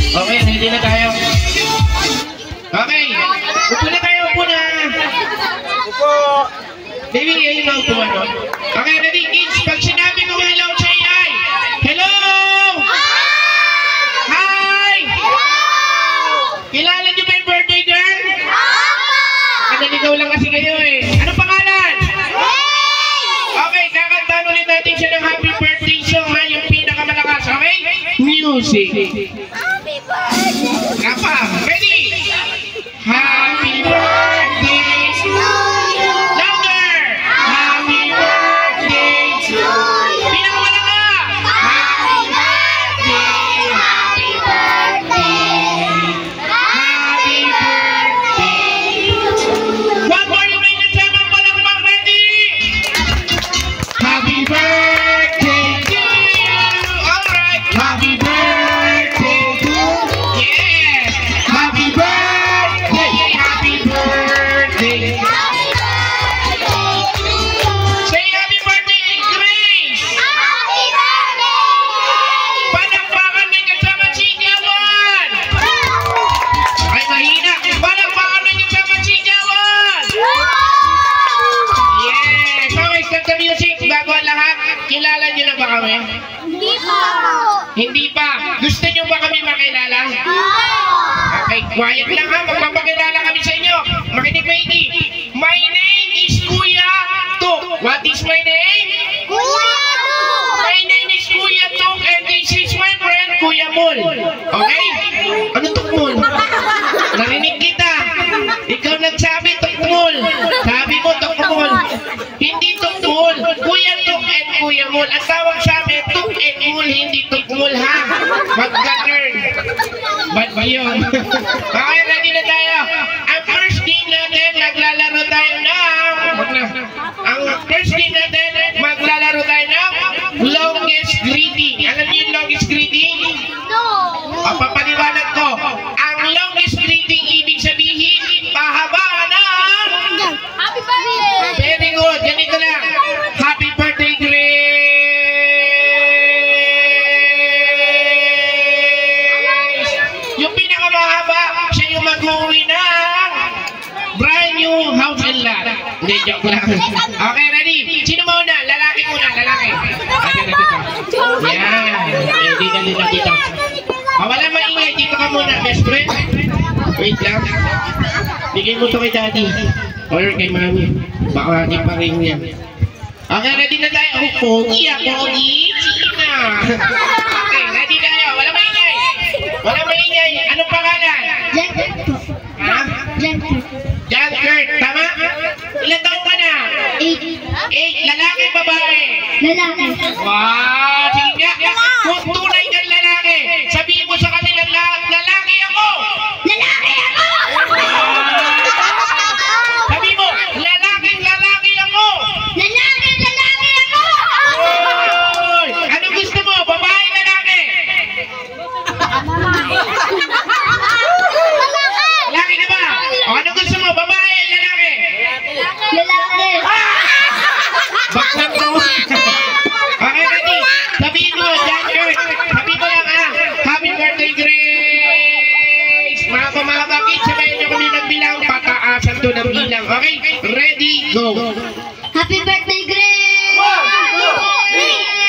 Okay, ready na tayo. Okay, upo na tayo, upo na. Upo. Baby, ayun na upo, ano? Okay, ready, kids. Pag sinabi ko hello sa AI. Hello! Hi! Kilala niyo ba yung birthday girl? Naligaw lang kasi kayo eh. Ano pangalan? Okay, kakantaan ulit natin siya ng happy birthday song ha, yung pinakamalakas, okay? Music. Happy birthday! Kapa, ready? Happy birthday to you. Louder! Happy birthday to you. Pinakamalakas! Happy birthday, happy birthday. Happy birthday to you. One more, yung may nagsamang palakpak, ready? Happy birthday to you. Alright. Happy birthday to you. Yes. Happy birthday. Happy birthday. Say happy birthday, Grace. Happy birthday! Palakpakan may kasama sigawan. Ay, mahina. Palakpakan may kasama sigawan. Yes. Okay, start the music. Bago ang lahat, kilala niyo na ba kami? Hindi po! Hindi pa. Gusto niyo ba kami makilala? Okay, quiet lang ha. Magpapakilala kami sa inyo. Makinig maigi. My name is Kuya Tuk. What is my name? Kuya My name is Kuya Tuk and this is my friend Kuya Mul. Okay? Ano Tuk Mul? Narinig kita. Ikaw nagsabi Tuk Mul. Sabi mo Tuk Mul. Hindi Tuk Mul. Kuya Tuk and Kuya Mul. Ang tawag sa amin Tuk and Mul, hindi Tuk Mul ha. Mag-gaturn. Ba't ba yun? Okay, ready na tayo. Ang first game natin, maglalaro tayo ng... Ang first game natin, maglalaro tayo ng longest greeting. Alam niyo yung longest greeting? No! Papaliwanag ko. Ang longest greeting, ibig sabihin, pahabaan ng... Happy birthday! Very good. Ganito lang. Happy birthday, Grace! Yung pinakamahaba, siya yung mag-uwi ng brand new house and lot. Hindi, joke lang. Okay, ready? Sino muna? Lalaki muna, lalaki. Yan. Dito, dito. Wala maingay. Dito ka muna, best friend. Wait lang. Bigay mo to kay daddy. Or kay mami. Baka hindi pa rin yan. Okay, ready na tayo. Oh, pogi ah, pogi. Sige na. Okay, ready tayo. Wala maingay. Wala maingay. Anong pangalan? Jan Kurt po. Ha? Jan Kurt. Jan Kurt. Tama? Ilan taong ka na? 8. Lalaki, babae? Lalaki. Wow, sige nga. Kung tunay kang lalaki, sabihin mo sa kanilang lahat, lalaki ako! Lalaki ako! Sabihin mo, lalaki ako! Lalaki ako! Oy! Anong gusto mo? Babae, lalaki? Lalaki ka ba? O anong gusto mo? Babae, lalaki? Lalaki. Baklang mo. Okay, ready? Sabihin mo, Jan Kurt. Sabihin mo lang happy birthday, Grace! Mga pamahagakit, sabayin niyo kami magbilang, pataasan to ng bilang. Okay? Ready, go! Happy birthday, Grace! 1, 2, 3,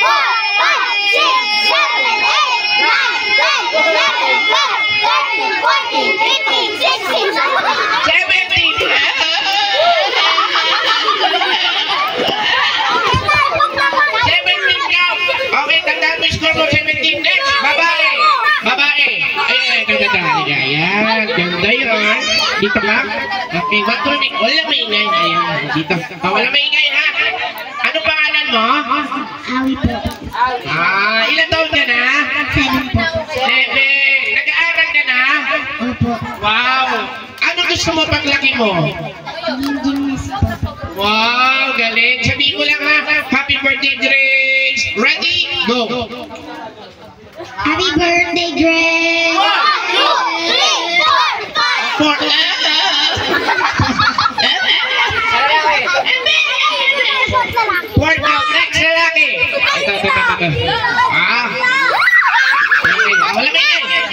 17 tandaan mo yung score mo, 17 next. Babae. Ay, ayan. Ganda yun. Dito ka. Okay, wala maingay. Ayan, dito. Wala maingay ha. Ano pangalan mo? Awi po. Ilan taon ka na? 7 po. 7. Nag-aaral ka na? Opo. Wow. Ano gusto mo paglaki mo? Gymnast po. Wow, galing. Sabihin mo lang ha. Happy birthday, Grace. Ready? Go. Happy birthday, Grace! 1, 2, 3, 4, 5. For workout. Next, lalaki. Ito. Okay, wala maingay.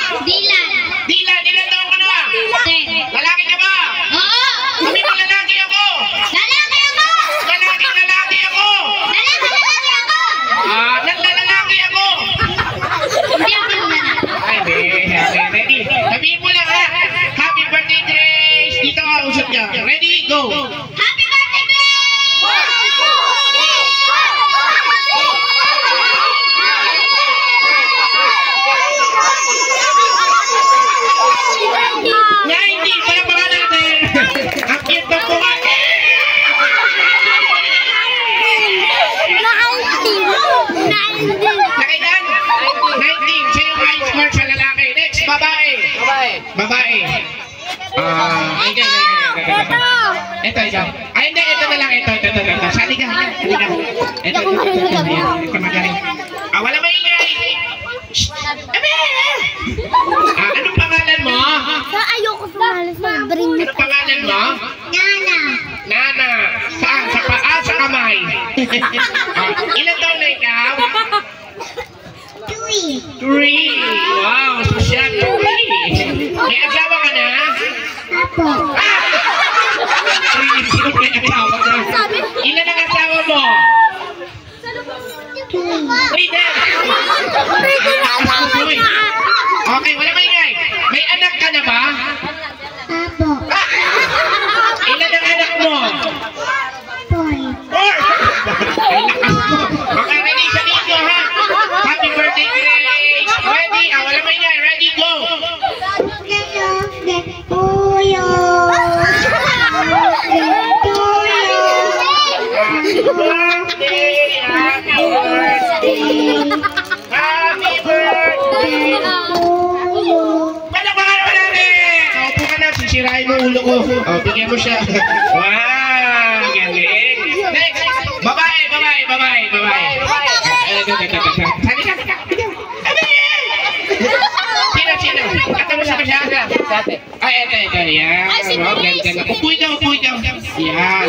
Dylan. Dylan, ilan taon ka na? 10. Lalaki ka ba? Oo. Sabi mo lalaki ako. Lalaki ako. Lalaki ako. Lalaki ako. Nanlalaki ako. Hindi ako lalaki. Ay, okay, ready. Sabihin mo lang ha. Happy birthday, Grace. Dito ka, usap niya. Ready, go. Happy birthday, Grace! 90, palapakan natin. Ang cute ng mukha. Nakailan? 19. Siya yung high score sa lalaki. Next, babae. Babae. Ito. Ay, hindi. Ito na lang. Ito. Sali ka. Ito. Magaling. Wala maingay. Anong pangalan mo? Ayoko sumalis na. Bring me. Anong pangalan mo? Nana. Nana. Saan? Sa paa, sa kamay. Ilan taon na ikaw? 3. 3. Wow, sosyal. 3. May asawa ka na? Apo. 3. May asawa ka na? Ilan ang asawa mo? 2. 3 din. Okay, wala maingay. May anak ka na ba? Apo. Ilan ang anak mo? 4. 4. Ay, lakas mo. Okay, ready? Sabihin ko ha. Happy birthday, Grace. Ready? Wala maingay. Ready, go. Happy birthday. Happy birthday. Palakpakan naman natin! Upo ka na, sisirain mo ulo ko. Bigyan mo siya. Wow! Galing! Next! Babae! Sali ka! Sino? Katapos na ba siya? Ay, ito. Yan. Ganda. Upo ikaw. Yan.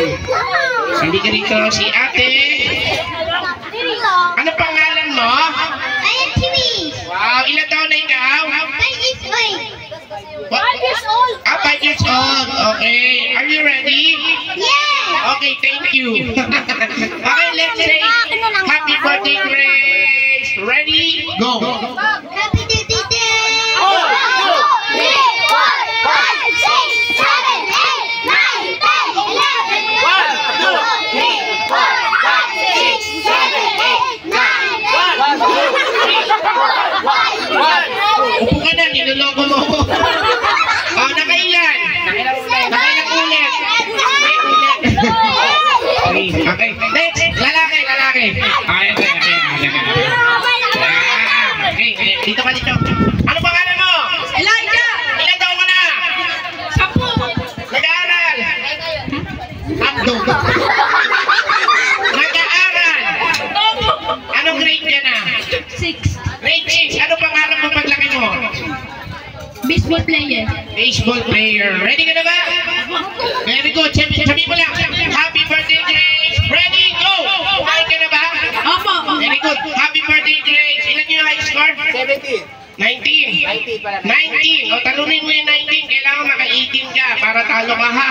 Sali ka rito si ate. Ano pangalan mo? Ayan si Miss. Wow! Ilan taon na ikaw? 5 years old. 5 years old. 5 years old. Okay. Are you ready? Yes. Okay, thank you. Okay, let's say happy birthday, Grace. Ready? Go. Happy birthday, day. 1, 2, 3, 4, 5, 6, 7, 8, 9, 10, 11, 1, 2, 3, 4, 5, 6, 7, 8, 9, 10, 1, 2, 3, 4, 5, 1. Upo ka na, niloloko mo ko. Nakailan? Nakailang ulit? Okay, next. Lalaki. Okay, dito ka dito. Ano pangalan mo? Elijah! Ilan taon ka na? 10. Nag-aaral. Andog. Nag-aaral. Anong grade ka na? 6. Grade 6. Ano pangalan mo paglaki mo? Baseball player. Baseball player. Ready ka na ba? Very good. Sabi mo lang. Happy birthday, Grace. Ready, go! Kumain ka na ba? Opo. Very good. Happy birthday, Grace. Ilan yung high score? 17. 19. 19. O, talunin mo yung 19. Kailangan maka-18 ka para talo ka ha.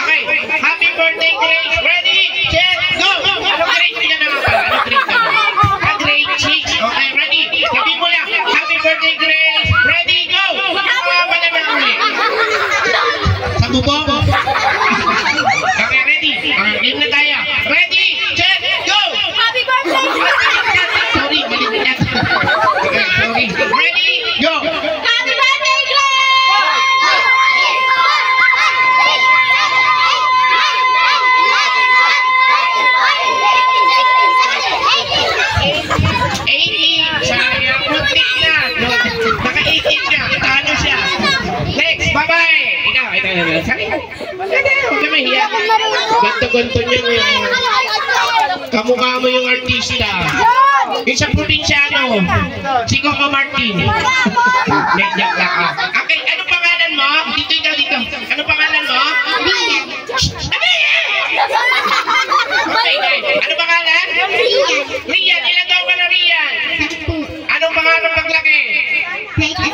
Okay. Happy birthday, Grace. Ready, set, go! Anong grade ka na nga pala? Anong grade ka na? Grade 6. Okay, ready? Sabi mo lang. Happy birthday, Grace. Ready, go! Mga pala na ulit. Sa bubong. Okay, ready? Game na tayo. Ready, set, go! Happy birthday! Sorry, balik na. Okay, sorry. Ready, go! Happy birthday, Grace! 18. Sayang, muntik na. Naka-18 ka. Talo siya. Next, babae. Ikaw. Sali ka. Huwag ka mahiya. Ganto-ganto niya yung kamukha mo yung artista. Yung sa probinsyano. Si Coco Martin. Medyak lang ka. Okay, ano pangalan mo? Dito. Ano pangalan mo? Rian. Okay, ano pangalan? Rian. Ilan taon ka na, Rian? 10. Anong pangalan paglaki? Like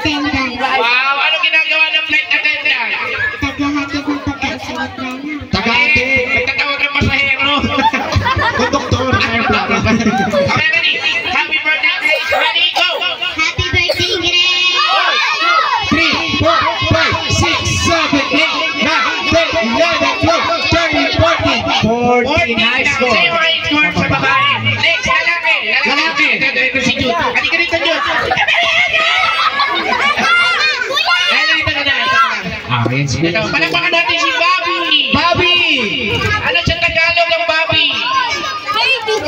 Okay, ready? Happy birthday, Grace. Ready, go! Happy birthday, Grace! 3, 4, 5, 6, 7, 8, 9, 10, 11, 12, 13, 14. 14 high score. Sa'yo high score sa babae. Next, lalaki. Lalaki. Ito si Jude. Halika rito, Jude. Ay, ito na. Yes, Ito, palakpakan natin si Bobby. Bobby! Ano sa Tagalog ang Bobby?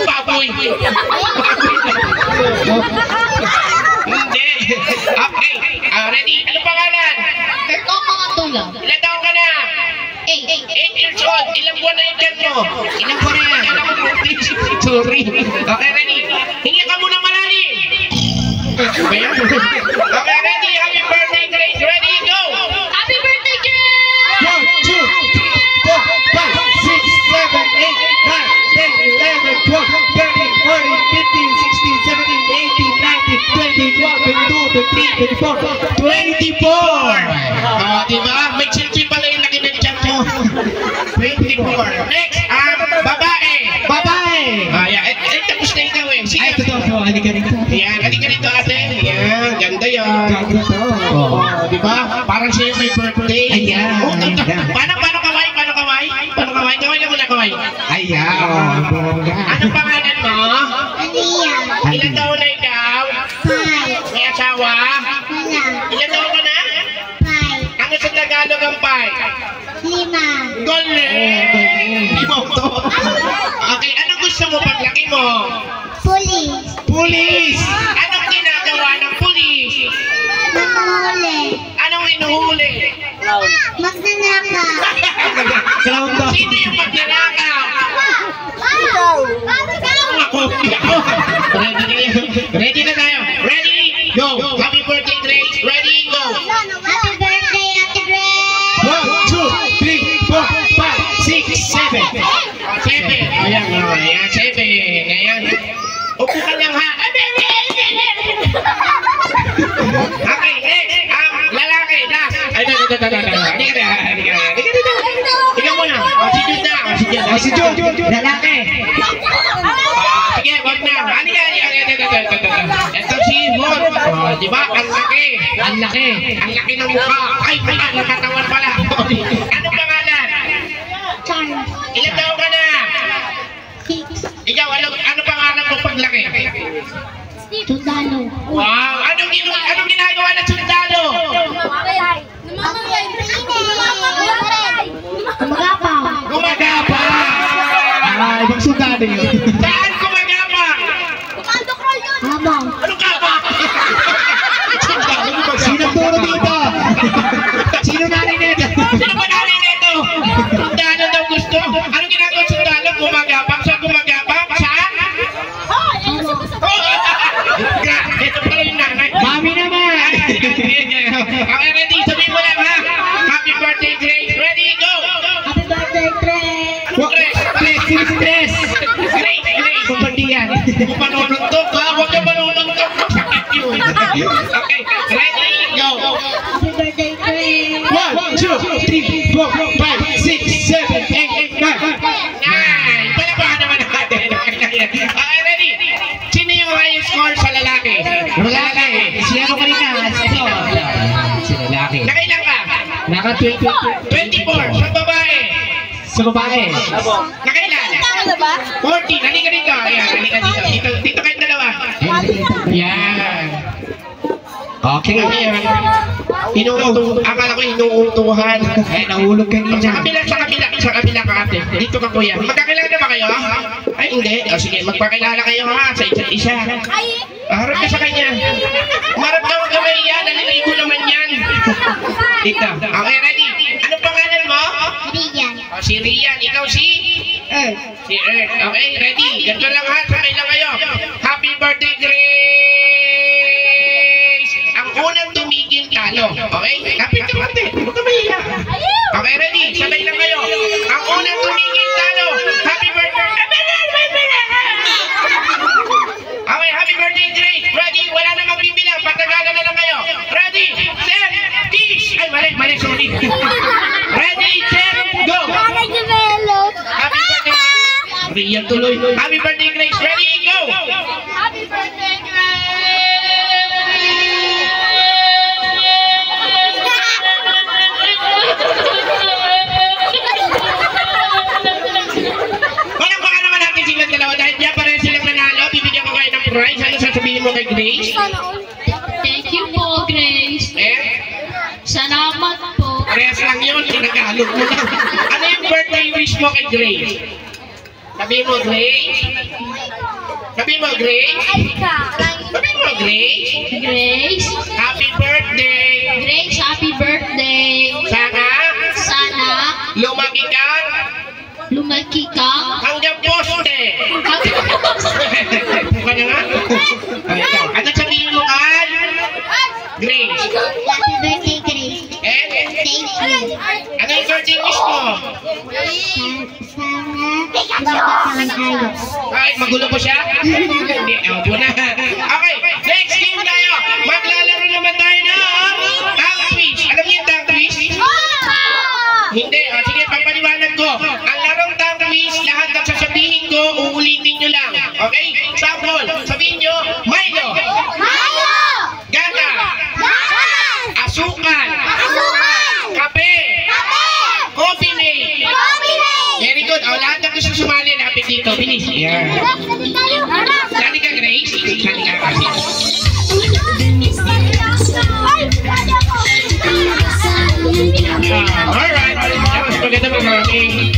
Baboy. Hindi. Okay. Ready? Ano pangalan? Ito mga tulog. Ilan taon ka na? 8 years old. Ilang buwan na yung tiyan mo? Ilang buwan na yan? Alam mo, sorry. Okay, ready? Hingi ka muna malalim. Ayan. Okay, ready? Happy birthday, Grace. Ready? Go! Happy birthday, Grace! 1, 2, 3, 4, 5, 6, 7, 8, 9, 10, 11, 12, 13, 14, 15, 16, 17, 18, 19, 20, 21, 22, 23, 24. 24! Diba? May children pala yung laki ng tiyan mo. 24. Next, babae. Babae! Ayan, tapos na ikaw eh. Sige. Ay, totoo po. Halika rito. Ayan, halika rito ate. Ayan, ganda yan. Ganda to. Oh, di ba? Parang siya may birthday. Ayan. Oh, paano kaway? Kaway na muna kaway. Ayan. Bongga. Anong pangalan mo? Ania. Ilan taon na ikaw? 5. May asawa? Wala. Ilan taon ka na? 5. Ano sa Tagalog ang pay? 5. Galing! Di mo to. Okay, anong gusto mo paglaki mo? Police. Police! Anong ginagawa ng pulis? Manghuli. Anong inuhuli? Magnanakaw. Clown to. Sino yung magnanakaw? Ikaw. Ako. Ready kayo? Ready na tayo. Ready? Go! Happy birthday, Grace. Ready? Go! Happy birthday, Ate Grace! 1, 2, 3, 4, 5, 6, 7. 7. Ayan, ayan, 7. Ayan. Upo ka lang ha. Okay, next. Lalaki, last. Ay, Halika dito. Ikaw muna. Si Jude na. Si Jude. Lalaki. Sige, wag na. Halika. Ito si Jude. Di ba? Ang laki. Ang laki. Ang laki ng mukha. Ay, nakatawan pala. Anong pangalan? Charles. Ilan taon ka na? 6. Ikaw, ano pangalan mo paglaki? Sundalo. Wow! Anong ginagawa ng sundalo? Magapaw. Gumagapang! Ibang sundalo yun. Saan gumagapang? Habang. Anong kapang? Sundalo gumagapang. Sino turo dito? Sino narinig? Sino ba namin ito? Sundalo daw gusto. Anong ginagawa ng sundalo? Gumagapang? Saan gumagapang? Saan? Ito pala yung nanay. Mami naman. Okay, ready? Sabihin mo lang ha. Happy birthday, Grace. Ready? Go! Happy birthday, Grace! Grace! Sino si Tres? Grace! Grace! Kumpandiyan. Kung manununtok ha, huwag ka manununtok. Sakit yun. Okay, ready? Go! Happy birthday, Grace! 1, 2, 3, 4, 5, 6, 7, 8, 9. Nine! Palabahan naman natin. Okay, ready? Sino yung highest score sa lalaki? Lalaki. Si ano kanina? Ito. Si lalaki. Nakailan ka? Naka 24. Sa babae? Sa babae. Nakailan? 14. Halika dito. Ayan, halika dito. Dito kayong dalawa. Yan. Okay. Ayan. Akala ko inuutuhan. Eh, nahulog kanina. Sa kabila ka ate. Dito ka kuya. Magkakilala ba kayo? Ay, hindi. O sige, magpakilala kayo ha sa isa't isa. Harap ka sa kanya. Marap ka huwag ka mahiya. Naliligo naman yan. Dito. Okay, ready? Anong pangalan mo? Rian. O, si Rian. Ikaw si? Si Earth. Okay, ready? Ganito lang ha. Sabay lang kayo. Happy birthday, Grace! Ang unang tumigil talo. Okay? Kapit ka ate. Huwag ka mahiya. Okay, ready? Sabay lang kayo. Ang unang tumigil talo. Happy birthday. Okay, happy birthday, Grace. Ready? Wala na magbibilang. Patagalan na lang kayo. Ready, set, peace. Ay, mali, sorry. Ready, set, go. Happy birthday, Naiiyak tuloy. Happy birthday, Grace. Ready? Go! Happy birthday, Walang baka naman natin silang dalawa dahil diyan pareho silang nanalo. Bibigyan ko kayo ng prize. Ano sasabihin mo kay Grace? Thank you po, Grace. Salamat po. Parehas lang yun. Tinagalog mo lang. Ano yung birthday wish mo kay Grace? Sabihin mo, Grace. Sabihin mo, Grace. Sabihin mo, Grace. Grace. Happy birthday. Grace, happy birthday. Sana lumaki ka hanggang poste. Buka na nga. Ano sabihin mo kay Grace? Happy birthday, Grace. And Thank you. ano yung birthday wish mo? Sana ayos. Ay, magulo po siya? Hindi, auto na. Okay, next game tayo. Maglalaro naman tayo ng tang quiz. Alam niyo yung tang quiz? Hindi. O, sige, papaliwanag ko. Ang larong tang quiz, lahat ng sasabihin ko, uulitin nyo lang. Okay? Sample, sabihin nyo, Milo, Gata, Asukal, Kape, Coffee Mate. Very good. O, lahat ng gusto sumali, lapit dito. Bilis. Yeah. Sali ka, Grace. Sali ka kasi. Alright. Mas maganda mo, mami.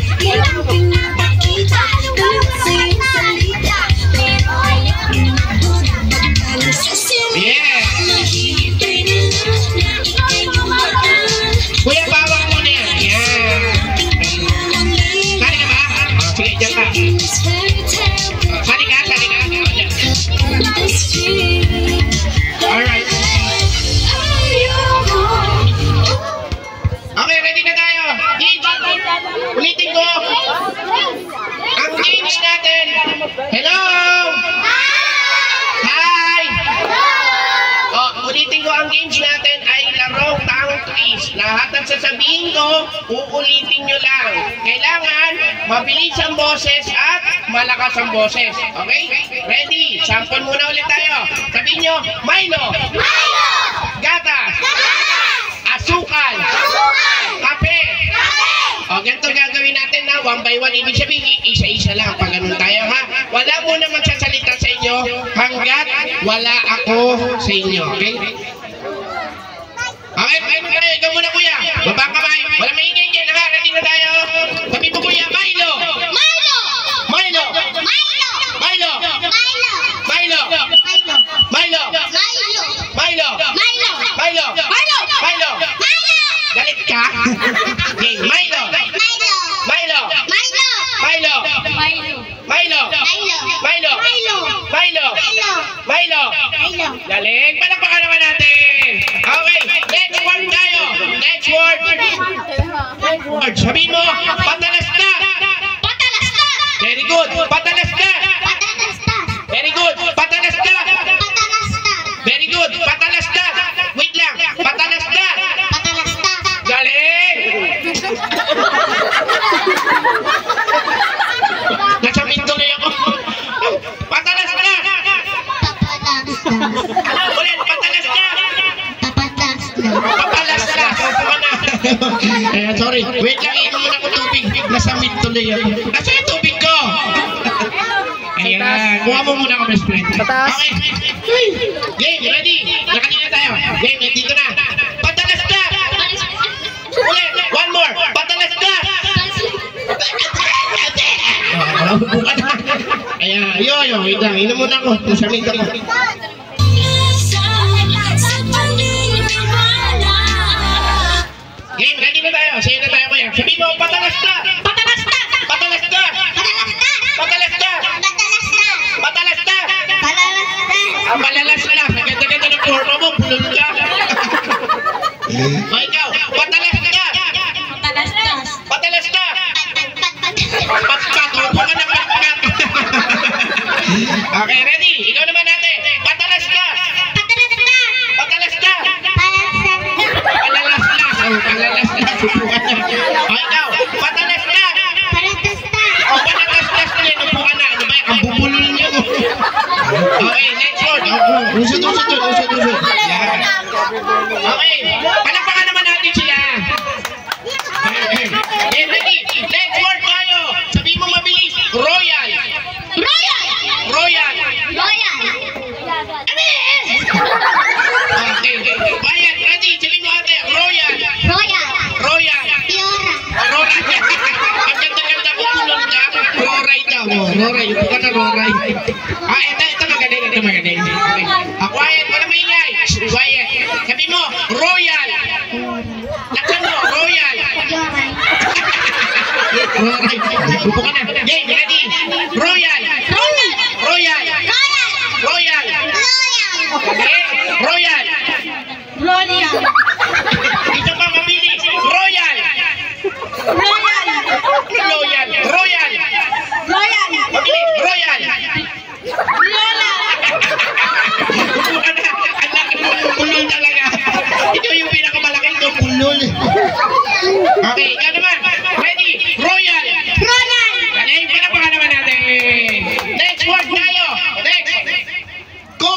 Yeah. Kuya, bawang mo na yan. Yeah. Sali ka ba? O, sige, dyan ka. Sali ka. O, dyan. Alright. Okay, ready na tayo. Ulitin ko. Ang games natin. Hello! Hi! Ulitin ko, ang games natin ay larong tang quiz. Lahat ng sasabihin ko, uulitin nyo lang. Kailangan mabilis ang boses at malakas ang boses. Okay? Ready? Sample muna ulit tayo. Sabihin nyo, Milo, Gatas, Asukal, Kape. O, ganito gagawin natin na 1 by 1. Ibig sabihin, isa-isa lang pag ganun tayo, ha? Wala muna magsasalita sa inyo hanggat wala ako sa inyo, okay? Okay, ikaw muna, kuya. Baba ka, kamay. Wala maingay dyan, ha? Ready na tayo. Sabi mo, kuya, Milo. Milo. Galit ka? Okay, Milo. Galing. Palakpakan naman natin. Okay, next word tayo. Next word. Sabihin mo, patalas na. Very good. Patalas na. Very good. Patalas na. Very good. Patalas na. Wait lang. Patalas na. Galing. Nasamit tuloy ako. Patalas na. Ano? Ulit. Patalas na. Papalas na. Sorry. Wait lang. Inom muna ko tubig. Nasamit tuloy ako. Nasa yung tubig ko. Ayan. Kuha mo muna ako, best friend. Okay. Game. Ready? Nakanina tayo. Game. Dito na. Patalas na. Ulit. One more. Patalas na. Ayan. Yo. Wait lang. Inom muna ako. Nasamit ako. Game, ready na tayo. Sige na tayo, kuya. Sabihin mo, patalas na. Patalas na. Ang malalas na. Ganda-ganda ng forma mo. Bulol ka. O, ikaw. Patalas na. Patkat. Huwag ka na patkat. Okay, ready? Ikaw naman natin. Patalas na. Palalas na. O, ikaw. Patalas na. O, patalas na. Upo ka Okay, next word. Usod. Yan. Okay, palakpakan naman natin sila. Okay, ready? Next word tayo. Sabihin mo mabilis. Royal. Okay. Bayan, ready? Sabihin mo ate. Royal. Aurora. Ang ganda-ganda mo kulong ka. Roray daw. Roray. Upo ka na, Roray. Ito magaling. Okay. Quiet. Wala maingay. Quiet. Sabi mo, Royal. Laksan mo, Royal. Roray. Upo ka na. Game, ready? Royal. Okay? Royal. Ito pa mabilis. Royal. Mabilis. Royal. Upo ka na. Ang laki mo. Pulol talaga. Ito yung pinakamalaki ito. Pulol. Okay, ikaw naman. Ready? Royal. Galing, panapakan naman natin. Next word tayo. Next. Go.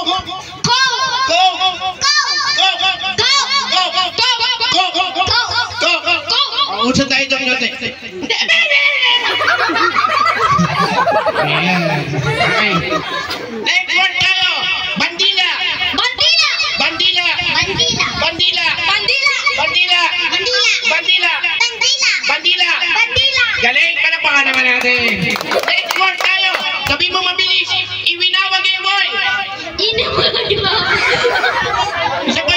Usap tayo dong natin. Ayan. Okay. Next word tayo. Bandila. Galing, panapakan naman natin. Next word tayo. Sabi mo mabilis. Iwinawag ay boy. Isa pa.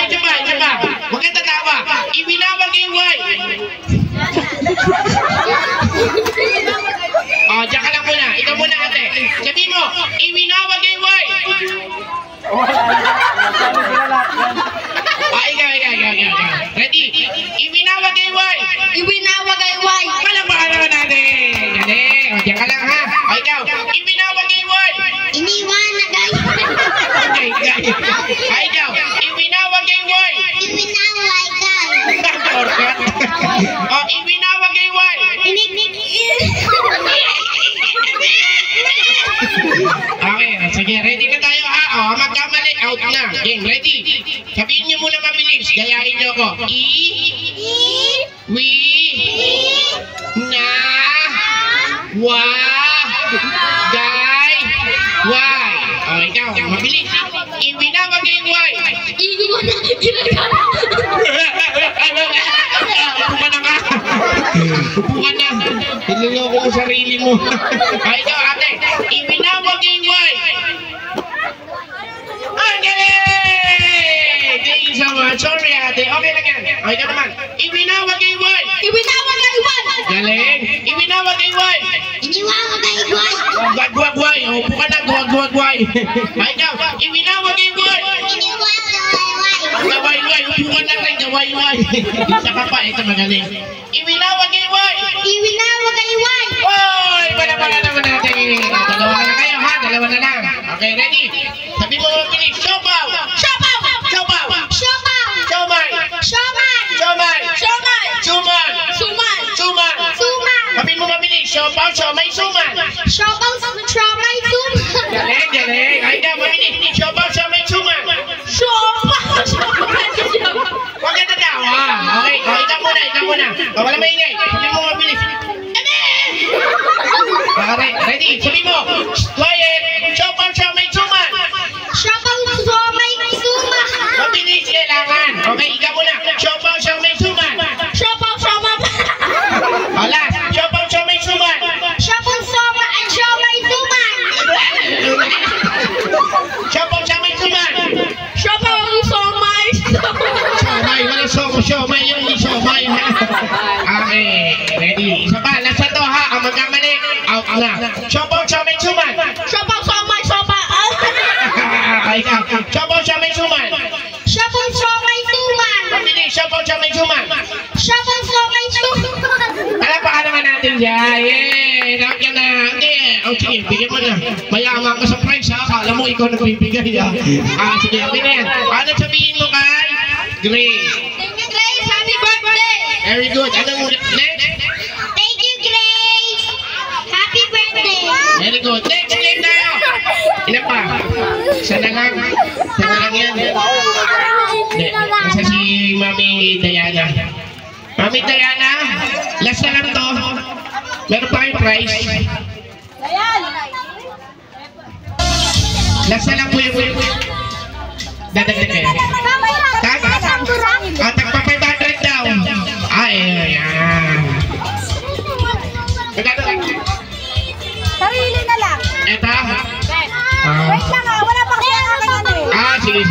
Huwag kang tatawa. Iwinawag ay boy. Diyan ka lang muna. Ikaw muna ate. Sabi mo, iwinawag ay boy. Ikaw. Ready? Iwinawag ay boy. Palakpakan naman natin. Galing. Diyan ka lang ha. Ikaw. Iwinawag ay boy. Okay. Ikaw. Iwinawag ay boy. Iwinawag ay boy. Okay, sige, ready na tayo ha. Magkamali, out na. Game, ready? Sabihin niyo muna mabilis. Gayahin niyo ako. Why? Ikaw, mabilis. Iwinawag ay why. Upo ka na. Niloloko mo sarili mo. Ikaw, ate. Iwinawag ay why. Okay! Thank you so much. Sorry, ate. Okay lang yan. Ikaw naman. Iwinawag ay why. Galing. Iwinawag ay why. Gwagwagway. Upo ka na. Gwagwagway. Ikaw. Iwinawag ay why. Gawayway. Upo ka na rin. Gawayway. Isa ka pa. Ito magaling. Iwinawag ay why. Oy! Panapakan naman natin. Dalawa na kayo ha. Dalawa na lang. Okay, ready? Sabi mo mabilis. Siopaw. Suman. Sabi mo mabilis. Siopaw, siomay, suman. Galing. Ay daw, mabilis. Siopaw, siomay, suman. Huwag ka tatawa. Okay, ikaw muna. Wala maingay. Sabi mo mabilis. Okay, ready? Sabi mo. Quiet. Siopaw, siomay, suman. Mabilis kailangan. Okay, ikaw muna. Siopaw, siomay, suman. Alas. Siopaw, siomay, suman. Siopaw, siomay, suman. Siomay, wala siomay yung siomay ha. Okay, ready? Isa pa, nasa to ha. Ang magkamali, out na. Siopaw, siomay, suman. Ikaw. Siopaw, siomay, suman. Mabilis, siopaw, siomay, suman. Palakpakan naman natin dyan. Yay! Nakak yan na. Okay, bigyan mo na. Mayaman ka sa price ha. Akala mo ikaw nagbibigay ha. Sige, okay na yan. Ano sabihin mo kay Grace? Happy birthday! Very good. Ano muna? Next? Thank you, Grace! Happy birthday! Very good. Next game tayo. Ilan pa? Isa na lang. Isa na lang yan. Hindi. Nasa si Mami Diana. Mami Diana, last na lang to. Meron pa kayong prize. Last na lang po yung dadagdag kayo. Tag? Tagpa 500 daw. Ay, ayan. Magkano? Sarili na lang. Eto? Wait lang ah, wala pa kasi ang akin ano eh. Sige.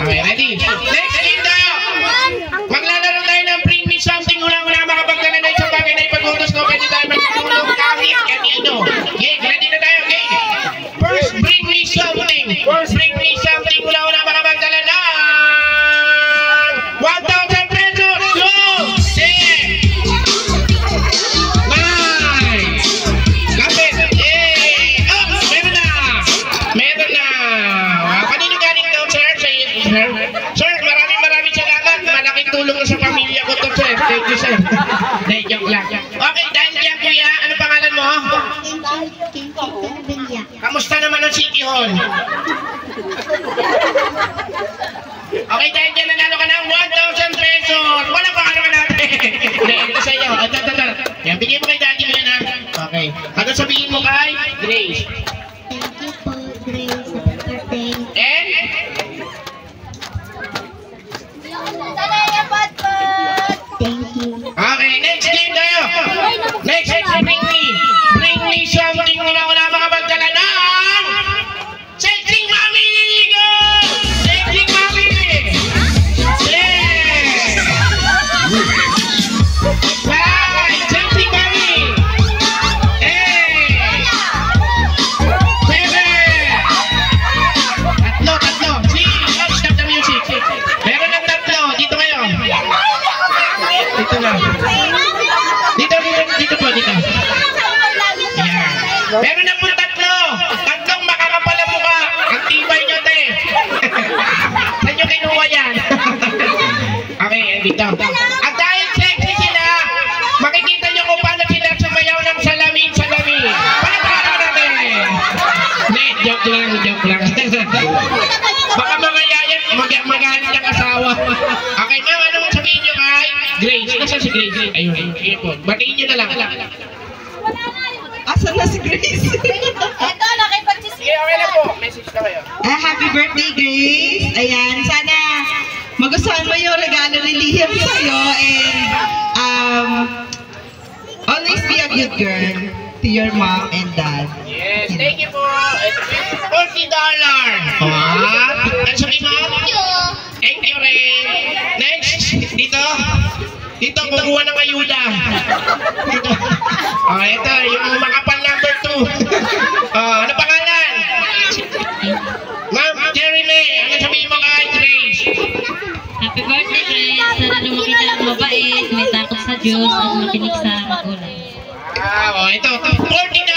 Okay, ready? Next game tayo! Maglalaro tayo ng Bring Me Something. Una-una makapagdala na isang bagay na ipag-utos ko. Pwede tayo magtulong kahit kanino. Game, ready na tayo, game! First, Bring Me Something. Bring Me Something. Una-una makapagdala na 1,000 pesos. Go! 10! 9! Kapit! Meron na! Kanino galing daw, sir? Sir, maraming salamat. Malaking tulong na sa pamilya ko to, sir. Thank you, sir. Hindi, joke lang. Okay, dahil dyan, kuya, ano pangalan mo? Kamusta naman ang City Hall? Okay, dahil dyan, nanalo ka ng 1,000 pesos. Wala pa ka naman natin. Hindi, ito sa iyo. Ito. Yan, bigay mo kay daddy mo yan, ha? Okay. Ano sabihin mo kay Grace? Thank you po, Grace. Happy birthday. And? Thank you. Okay, next game tayo. Next, bring me something una makapagdala ng Sexing Mami! Go! Sexing Mami! Yeah! Right! Sexing Mami! Hey! 7! Tatlo! Stop the music! Meron ng tatlo! Dito kayo! Dito lang. Dito po. Ayan. Meron na po tatlo. Tatlong makakapal ang mukha. Ang tibay nyo, te. Saan nyo kinuha yan? Okay, dito. At dahil sexy sila, makikita nyo kung paano sila sumayaw ng salamin. Palapakaw natin. Hindi, joke lang. Baka magayayan, magalit ang asawa. Okay, ma'am, anong sabihin nyo kay Grace? Nasaan si Grace? Ayun po. Batiin nyo na lang. Asan na si Grace? Ito, nakipag-chismis. Sige, okay na po. Message na kayo. Happy birthday, Grace! Ayan, sana magustuhan mo yung regalo ni Liam sa'yo and always be a good girl to your mom and dad. Yes, thank you po. $40. What? Ano sabihin mo? Thank you rin. Next, dito kukuha ng ayuda. Dito. Ito, yung makapal number 2. Ano pangalan? Ma'am, Jeremy, ano sabihin mo kay Grace? Happy birthday, Grace! Sana lumaki ka lang mabait, may takot sa Diyos at makinig sa magulang. Ito, $40!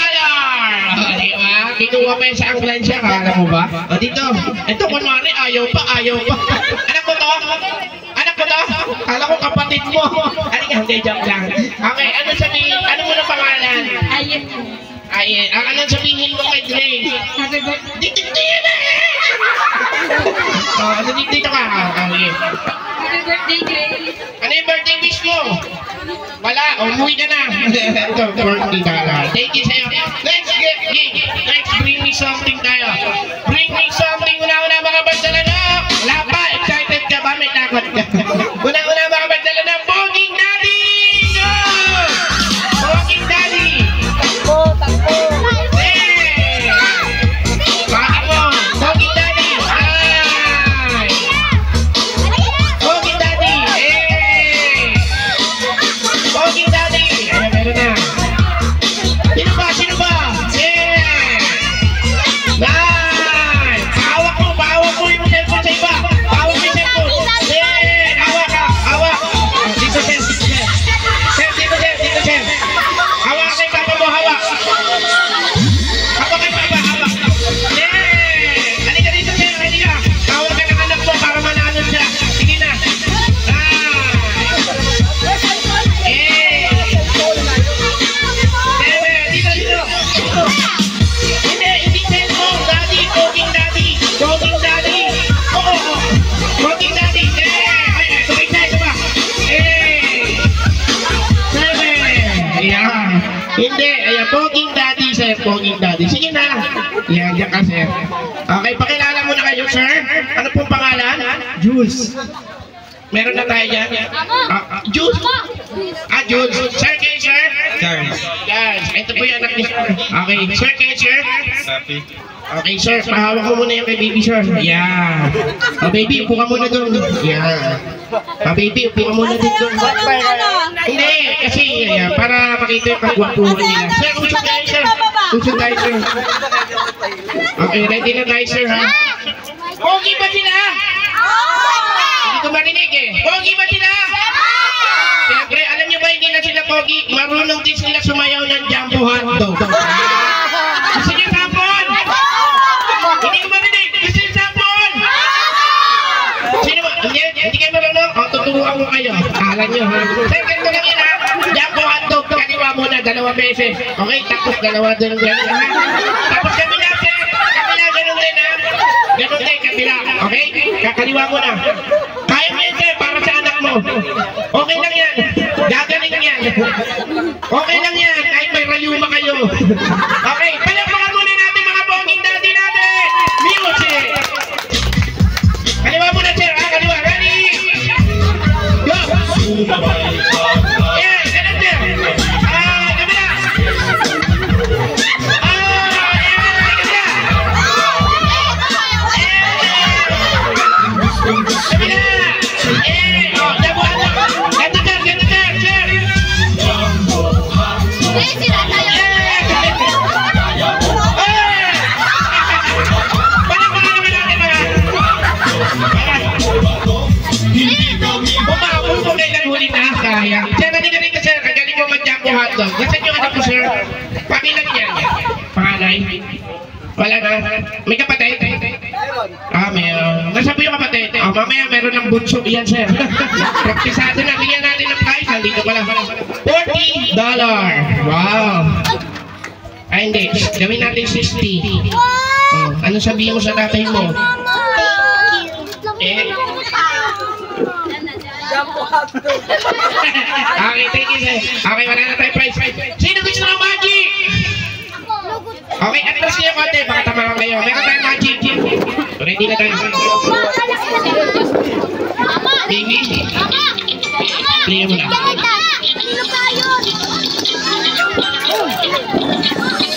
Diba? Kinuha pa yung sa Anglansya, kala mo ba? Dito. Ito, kunwari, ayaw pa. Anak ko to? Kala ko kapatid mo. Hindi, joke lang. Okay, ano mo na pangalan? Ayun po. Ano sabihin mo kay Grace? Happy birthday! Dito yan dito ka. Okay. Happy birthday, Grace! Ano yung birthday wish mo? Wala, umuwi ka na. Ito, birthday ka lang. Thank you sa'yo. Next, bring me something tayo. Bring me something. Una mga bandala na. Wala pa, excited ka ba? May takot ka. Una mga bandala na. Boging Daddy! Go! Boging Daddy! Takbo. Hey! Bakit mo? Boging Daddy! Ay! Boging Daddy! Hey! Boging Daddy! Ayan, meron na. Sino ba? Yeah! sir, poging daddy. Sige na. Yan, yan ka, sir. Okay, pakilala mo na kayo, sir. Ano pong pangalan? Jules. Meron na tayo dyan? Jules? Jules. Sir, kayo, sir? Charles. Charles. Ito po yung anak niya. Okay, sir, kayo, sir? Happy. Okay, sir. Pahawak ko muna yung kay baby, sir. Yeah. Baby, upo ka muna doon. Yeah. Baby, upo ka muna doon. Hindi, kasi para makita yung kagwapuhan nila. Sir, usog tayo, sir. Usog tayo, sir. Okay, ready na tayo, sir, ha? Pogi ba sila? Hindi ko marinig eh. Pogi ba sila? Siyempre, alam niyo ba hindi na sila pogi? Marunong din sila sumayaw ng jumbo hotdog. Gusto niyo sampon? Hindi ko marinig. Gusto niyo sampon? Sino ba? Hindi kayo marunong? O, tuturuan ko kayo. Akala niyo, ha? Sir, ganito lang yun, ha? Jumbo hotdog, kaliwa muna, 2 beses. Okay, tapos 2 doon, gano'n, ha? Tapos kabila, sir. Kabila, gano'n din, ha? Gano'n din, kabila. Okay? Kakaliwa mo na. Kaya mo yan, sir, para sa anak mo. Okay lang yan. Gagaling yan. Okay lang yan. Kahit may rayuma kayo. Okay, palakpakan muna natin mga poging daddy natin. Music. Kaliwa mo na, sir. Kaliwa. Ready? Go. Yeah, ganun, sir. Kabila. Hotdog. Nasaan yung anak ko, sir? Pakilan yan. Pangalay? Wala na. May kapatid? Meron. Nasaan po yung kapatid? Mamaya meron ng bunso. Yan, sir. Praktisado na. Bigyan natin ng price. Nandito pala. $40. Wow. Ay, hindi. Gawin natin 60. Ano sabihin mo sa tatay mo? Okay, thank you, sir. Okay, wala na tayo price. Sino gusto ng magic? Okay, atras niyo konti. Baka tamahan kayo. Meron tayong magic. Ready na tayo. Baby. Play mo na.